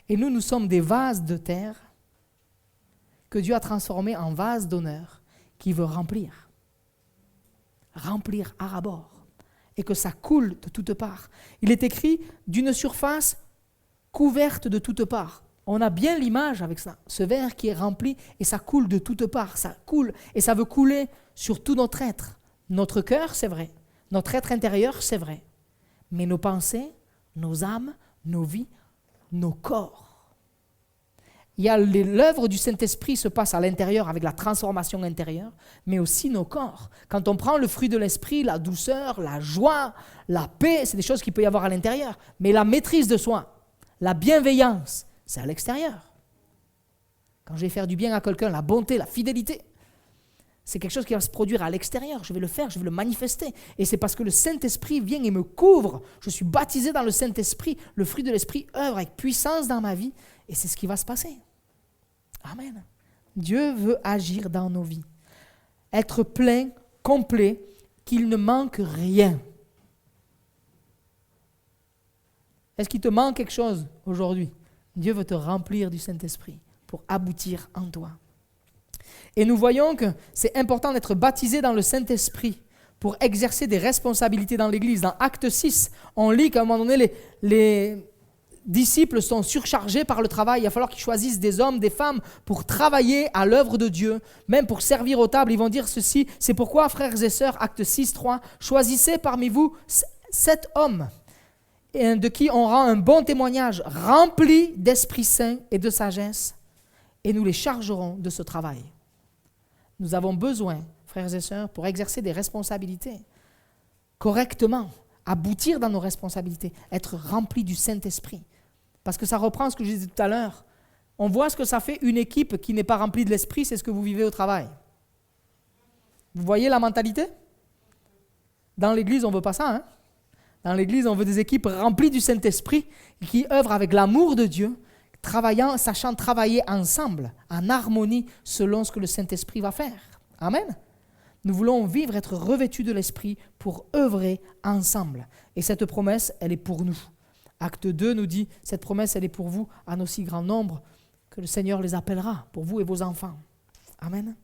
et nous sommes des vases de terre que Dieu a transformés en vases d'honneur qui veut remplir à ras-bord, et que ça coule de toutes parts. Il est écrit d'une surface couverte de toutes parts. On a bien l'image avec ça, ce verre qui est rempli et ça coule de toutes parts, ça coule et ça veut couler sur tout notre être. Notre cœur, c'est vrai, notre être intérieur, c'est vrai, mais nos pensées, nos âmes, nos vies, nos corps. Il y a l'œuvre du Saint-Esprit se passe à l'intérieur avec la transformation intérieure, mais aussi nos corps. Quand on prend le fruit de l'esprit, la douceur, la joie, la paix, c'est des choses qu'il peut y avoir à l'intérieur, mais la maîtrise de soi, la bienveillance, c'est à l'extérieur. Quand je vais faire du bien à quelqu'un, la bonté, la fidélité, c'est quelque chose qui va se produire à l'extérieur. Je vais le faire, je vais le manifester. Et c'est parce que le Saint-Esprit vient et me couvre. Je suis baptisé dans le Saint-Esprit. Le fruit de l'Esprit œuvre avec puissance dans ma vie. Et c'est ce qui va se passer. Amen. Dieu veut agir dans nos vies. Être plein, complet, qu'il ne manque rien. Est-ce qu'il te manque quelque chose aujourd'hui? Dieu veut te remplir du Saint-Esprit pour aboutir en toi. Et nous voyons que c'est important d'être baptisé dans le Saint-Esprit pour exercer des responsabilités dans l'Église. Dans Acte 6, on lit qu'à un moment donné, les disciples sont surchargés par le travail. Il va falloir qu'ils choisissent des hommes, des femmes pour travailler à l'œuvre de Dieu, même pour servir aux tables. Ils vont dire ceci, c'est pourquoi, frères et sœurs, Acte 6, 3, choisissez parmi vous 7 hommes de qui on rend un bon témoignage, remplis d'Esprit Saint et de sagesse, et nous les chargerons de ce travail. Nous avons besoin, frères et sœurs, pour exercer des responsabilités correctement, aboutir dans nos responsabilités, être remplis du Saint-Esprit. Parce que ça reprend ce que je disais tout à l'heure. On voit ce que ça fait une équipe qui n'est pas remplie de l'Esprit, c'est ce que vous vivez au travail. Vous voyez la mentalité? Dans l'Église, on ne veut pas ça, hein? Dans l'Église, on veut des équipes remplies du Saint-Esprit qui œuvrent avec l'amour de Dieu, travaillant, sachant travailler ensemble, en harmonie, selon ce que le Saint-Esprit va faire. Amen. Nous voulons vivre, être revêtus de l'Esprit pour œuvrer ensemble. Et cette promesse, elle est pour nous. Acte 2 nous dit, cette promesse, elle est pour vous, en aussi grand nombre que le Seigneur les appellera, pour vous et vos enfants. Amen.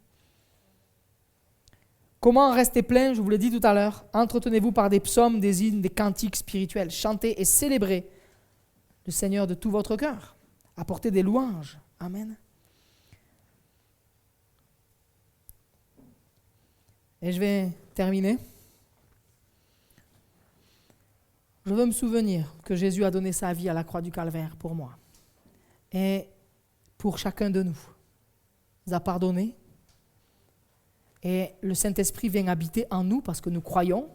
Comment rester plein? Je vous l'ai dit tout à l'heure. Entretenez-vous par des psaumes, des hymnes, des cantiques spirituels. Chantez et célébrez le Seigneur de tout votre cœur. Apportez des louanges. Amen. Et je vais terminer. Je veux me souvenir que Jésus a donné sa vie à la croix du Calvaire pour moi. Et pour chacun de nous. Il nous a pardonné. Et le Saint-Esprit vient habiter en nous parce que nous croyons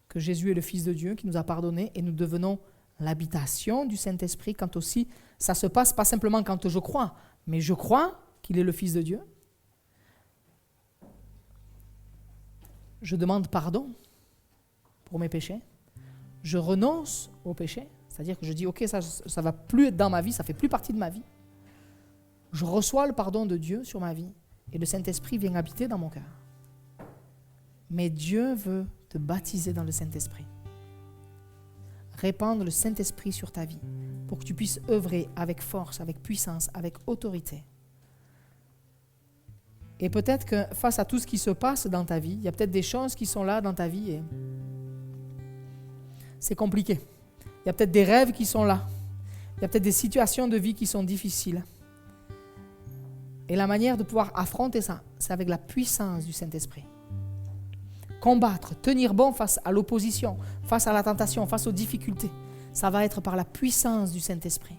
que Jésus est le Fils de Dieu qui nous a pardonné et nous devenons l'habitation du Saint-Esprit quand aussi ça se passe pas simplement quand je crois, mais je crois qu'il est le Fils de Dieu. Je demande pardon pour mes péchés. Je renonce aux péchés, c'est-à-dire que je dis ok, ça va plus être dans ma vie, ça fait plus partie de ma vie. Je reçois le pardon de Dieu sur ma vie. Et le Saint-Esprit vient habiter dans mon cœur. Mais Dieu veut te baptiser dans le Saint-Esprit. Répandre le Saint-Esprit sur ta vie pour que tu puisses œuvrer avec force, avec puissance, avec autorité. Et peut-être que face à tout ce qui se passe dans ta vie, il y a peut-être des choses qui sont là dans ta vie et c'est compliqué. Il y a peut-être des rêves qui sont là. Il y a peut-être des situations de vie qui sont difficiles. Et la manière de pouvoir affronter ça, c'est avec la puissance du Saint-Esprit. Combattre, tenir bon face à l'opposition, face à la tentation, face aux difficultés. ça va être par la puissance du Saint-Esprit.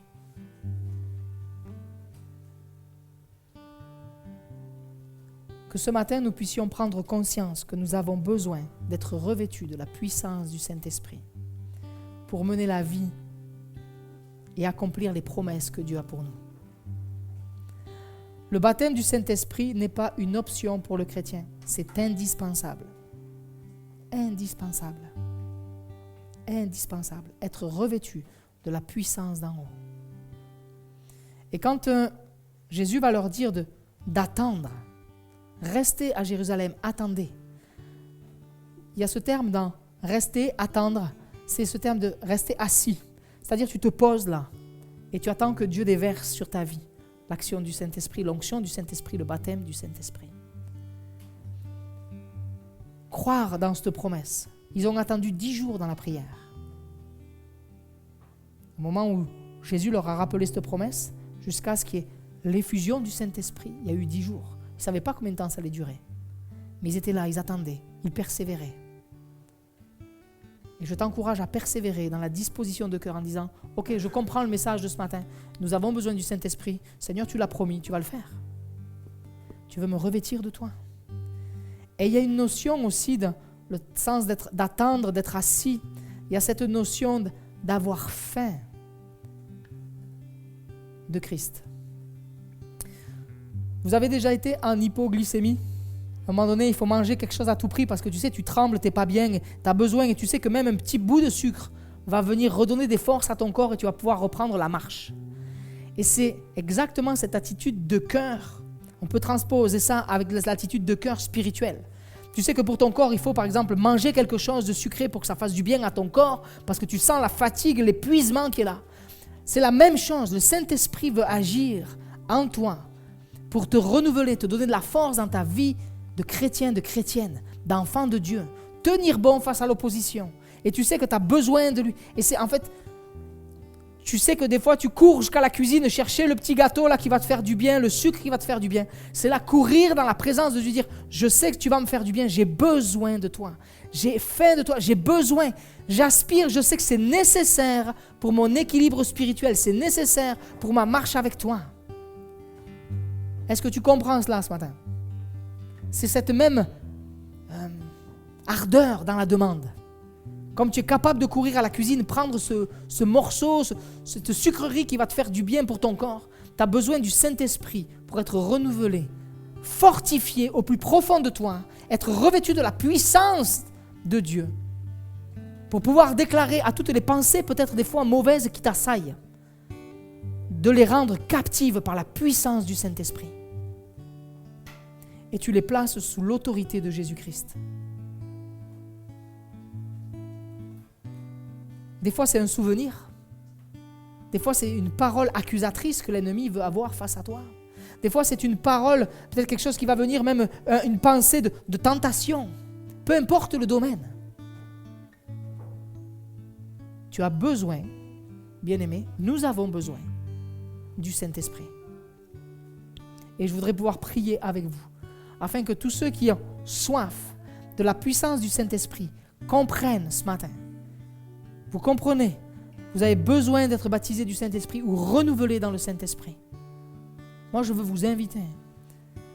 Que ce matin, nous puissions prendre conscience que nous avons besoin d'être revêtus de la puissance du Saint-Esprit pour mener la vie et accomplir les promesses que Dieu a pour nous. Le baptême du Saint-Esprit n'est pas une option pour le chrétien, c'est indispensable. Indispensable. Indispensable. Être revêtu de la puissance d'en haut. Et quand Jésus va leur dire d'attendre, restez à Jérusalem, attendez. Il y a ce terme dans rester, attendre, c'est ce terme de rester assis. C'est-à-dire tu te poses là et tu attends que Dieu déverse sur ta vie l'action du Saint-Esprit, l'onction du Saint-Esprit, le baptême du Saint-Esprit. Croire dans cette promesse. Ils ont attendu 10 jours dans la prière. Au moment où Jésus leur a rappelé cette promesse, jusqu'à ce qu'il y ait l'effusion du Saint-Esprit, il y a eu 10 jours. Ils ne savaient pas combien de temps ça allait durer. Mais ils étaient là, ils attendaient, ils persévéraient. Et je t'encourage à persévérer dans la disposition de cœur en disant « Ok, je comprends le message de ce matin. Nous avons besoin du Saint-Esprit. Seigneur, tu l'as promis, tu vas le faire. Tu veux me revêtir de toi. » Et il y a une notion aussi dans le sens d'attendre, d'être assis. Il y a cette notion d'avoir faim de Christ. Vous avez déjà été en hypoglycémie ? À un moment donné, il faut manger quelque chose à tout prix parce que tu sais, tu trembles, tu n'es pas bien, tu as besoin et tu sais que même un petit bout de sucre va venir redonner des forces à ton corps et tu vas pouvoir reprendre la marche. Et c'est exactement cette attitude de cœur. On peut transposer ça avec l'attitude de cœur spirituelle. Tu sais que pour ton corps, il faut par exemple manger quelque chose de sucré pour que ça fasse du bien à ton corps parce que tu sens la fatigue, l'épuisement qui est là. C'est la même chose. Le Saint-Esprit veut agir en toi pour te renouveler, te donner de la force dans ta vie de chrétien, de chrétienne, d'enfant de Dieu. Tenir bon face à l'opposition. Et tu sais que tu as besoin de lui. Et c'est en fait, tu sais que des fois tu cours jusqu'à la cuisine chercher le petit gâteau là qui va te faire du bien, le sucre qui va te faire du bien. C'est là courir dans la présence de Dieu, dire je sais que tu vas me faire du bien, j'ai besoin de toi. J'ai faim de toi, j'ai besoin. J'aspire, je sais que c'est nécessaire pour mon équilibre spirituel, c'est nécessaire pour ma marche avec toi. Est-ce que tu comprends cela ce matin? C'est cette même ardeur dans la demande. Comme tu es capable de courir à la cuisine, prendre ce morceau, cette sucrerie qui va te faire du bien pour ton corps, tu as besoin du Saint-Esprit pour être renouvelé, fortifié au plus profond de toi, être revêtu de la puissance de Dieu, pour pouvoir déclarer à toutes les pensées, peut-être des fois mauvaises qui t'assaillent, de les rendre captives par la puissance du Saint-Esprit. Et tu les places sous l'autorité de Jésus-Christ. Des fois, c'est un souvenir. Des fois, c'est une parole accusatrice que l'ennemi veut avoir face à toi. Des fois, c'est une parole, peut-être quelque chose qui va venir, même une pensée de tentation. Peu importe le domaine. Tu as besoin, bien-aimé, nous avons besoin du Saint-Esprit. Et je voudrais pouvoir prier avec vous, afin que tous ceux qui ont soif de la puissance du Saint-Esprit comprennent ce matin. Vous comprenez, vous avez besoin d'être baptisé du Saint-Esprit ou renouvelé dans le Saint-Esprit. Moi, je veux vous inviter.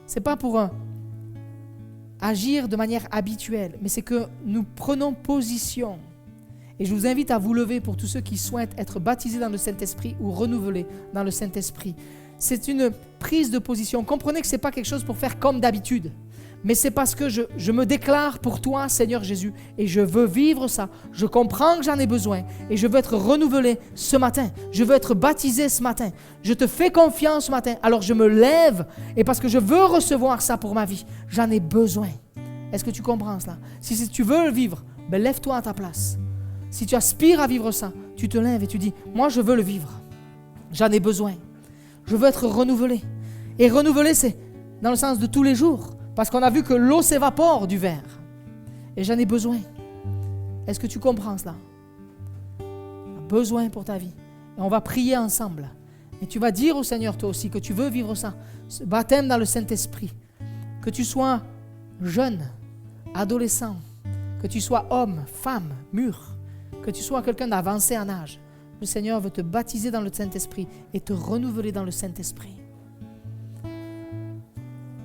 Ce n'est pas pour agir de manière habituelle, mais c'est que nous prenons position. Et je vous invite à vous lever pour tous ceux qui souhaitent être baptisés dans le Saint-Esprit ou renouvelés dans le Saint-Esprit. C'est une prise de position. Comprenez que ce n'est pas quelque chose pour faire comme d'habitude. Mais c'est parce que je me déclare pour toi, Seigneur Jésus, et je veux vivre ça. Je comprends que j'en ai besoin et je veux être renouvelé ce matin. Je veux être baptisé ce matin. Je te fais confiance ce matin. Alors je me lève et parce que je veux recevoir ça pour ma vie, j'en ai besoin. Est-ce que tu comprends cela? Si tu veux le vivre, ben lève-toi à ta place. Si tu aspires à vivre ça, tu te lèves et tu dis, moi je veux le vivre. J'en ai besoin. Je veux être renouvelé. Et renouvelé, c'est dans le sens de tous les jours. Parce qu'on a vu que l'eau s'évapore du verre. Et j'en ai besoin. Est-ce que tu comprends cela? Tu as besoin pour ta vie. Et on va prier ensemble. Et tu vas dire au Seigneur toi aussi que tu veux vivre ça. Ce baptême dans le Saint-Esprit. Que tu sois jeune, adolescent. Que tu sois homme, femme, mûr. Que tu sois quelqu'un d'avancé en âge. le Seigneur veut te baptiser dans le Saint-Esprit et te renouveler dans le Saint-Esprit.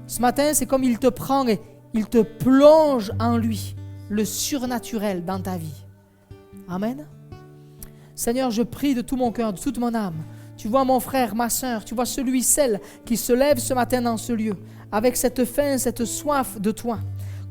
Ce matin, c'est comme il te prend et il te plonge en lui, le surnaturel dans ta vie. Amen. Seigneur, je prie de tout mon cœur, de toute mon âme. Tu vois mon frère, ma soeur, tu vois celui, celle qui se lève ce matin dans ce lieu, avec cette faim, cette soif de toi,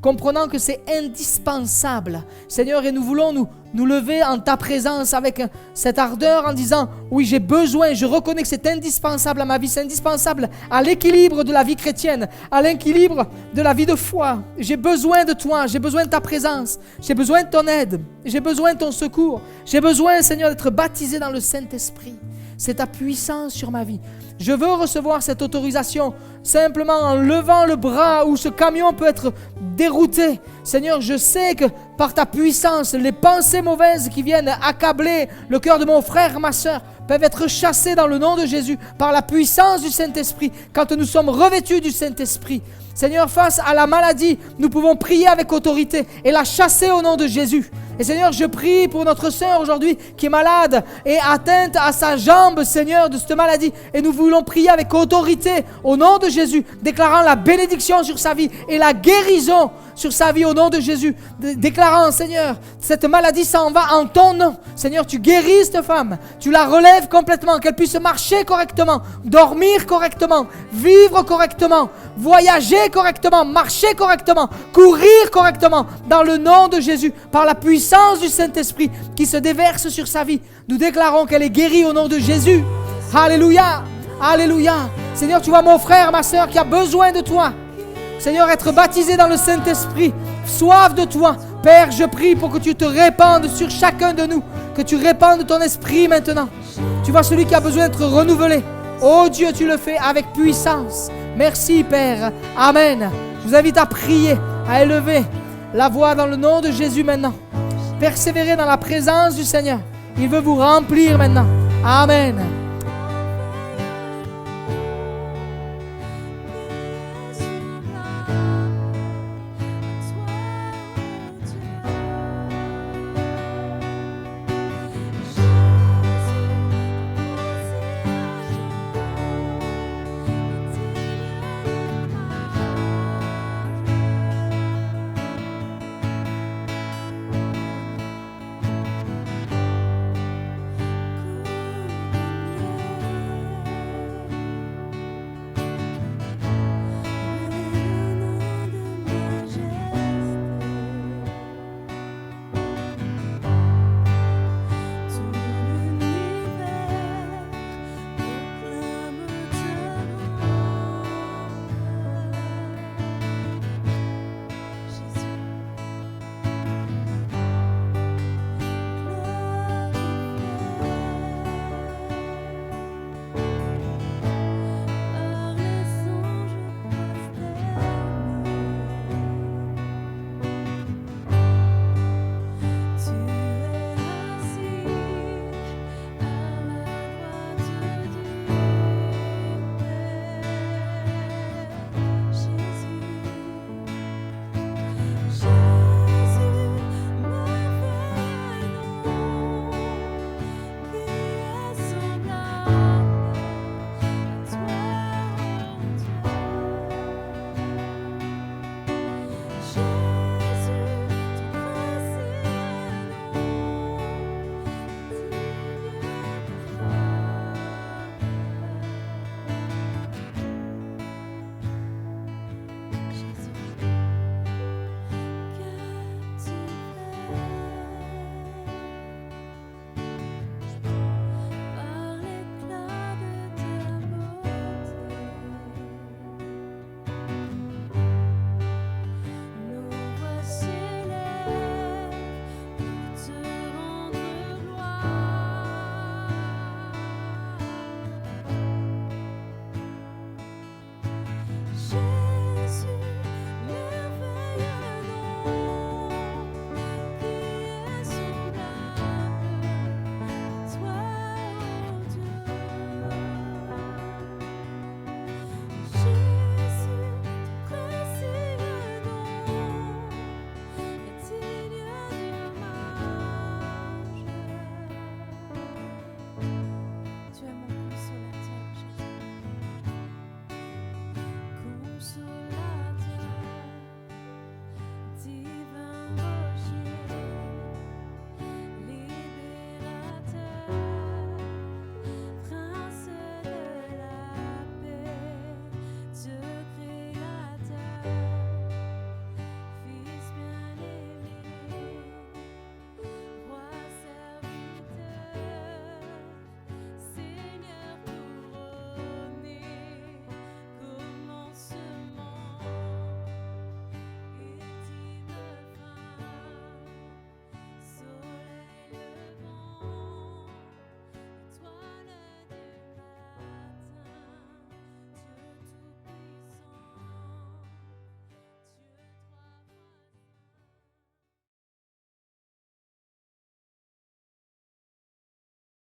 comprenant que c'est indispensable. Seigneur, et nous voulons nous lever en ta présence avec cette ardeur en disant, oui, j'ai besoin, je reconnais que c'est indispensable à ma vie, c'est indispensable à l'équilibre de la vie chrétienne, à l'équilibre de la vie de foi. J'ai besoin de toi, j'ai besoin de ta présence, j'ai besoin de ton aide, j'ai besoin de ton secours, j'ai besoin, Seigneur, d'être baptisé dans le Saint-Esprit. C'est ta puissance sur ma vie. Je veux recevoir cette autorisation simplement en levant le bras où ce camion peut être dérouté. Seigneur, je sais que par ta puissance, les pensées mauvaises qui viennent accabler le cœur de mon frère, ma soeur, peuvent être chassées dans le nom de Jésus par la puissance du Saint-Esprit quand nous sommes revêtus du Saint-Esprit. Seigneur, face à la maladie, nous pouvons prier avec autorité et la chasser au nom de Jésus. Et Seigneur, je prie pour notre sœur aujourd'hui qui est malade et atteinte à sa jambe, Seigneur, de cette maladie. Et nous voulons prier avec autorité au nom de Jésus, déclarant la bénédiction sur sa vie et la guérison sur sa vie au nom de Jésus. Déclarant, Seigneur, cette maladie s'en va en ton nom. Seigneur, tu guéris cette femme, tu la relèves complètement, qu'elle puisse marcher correctement, dormir correctement, vivre correctement, voyager correctement, marcher correctement, courir correctement, dans le nom de Jésus, par la puissance du Saint-Esprit qui se déverse sur sa vie. Nous déclarons qu'elle est guérie au nom de Jésus. Alléluia, alléluia. Seigneur, tu vois mon frère, ma soeur qui a besoin de toi. Seigneur, être baptisé dans le Saint-Esprit, soif de toi. Père, je prie pour que tu te répandes sur chacun de nous, que tu répandes ton esprit maintenant. Tu vois celui qui a besoin d'être renouvelé. Oh Dieu, tu le fais avec puissance. Merci Père. Amen. Je vous invite à prier, à élever la voix dans le nom de Jésus maintenant. Persévérez dans la présence du Seigneur. Il veut vous remplir maintenant. Amen.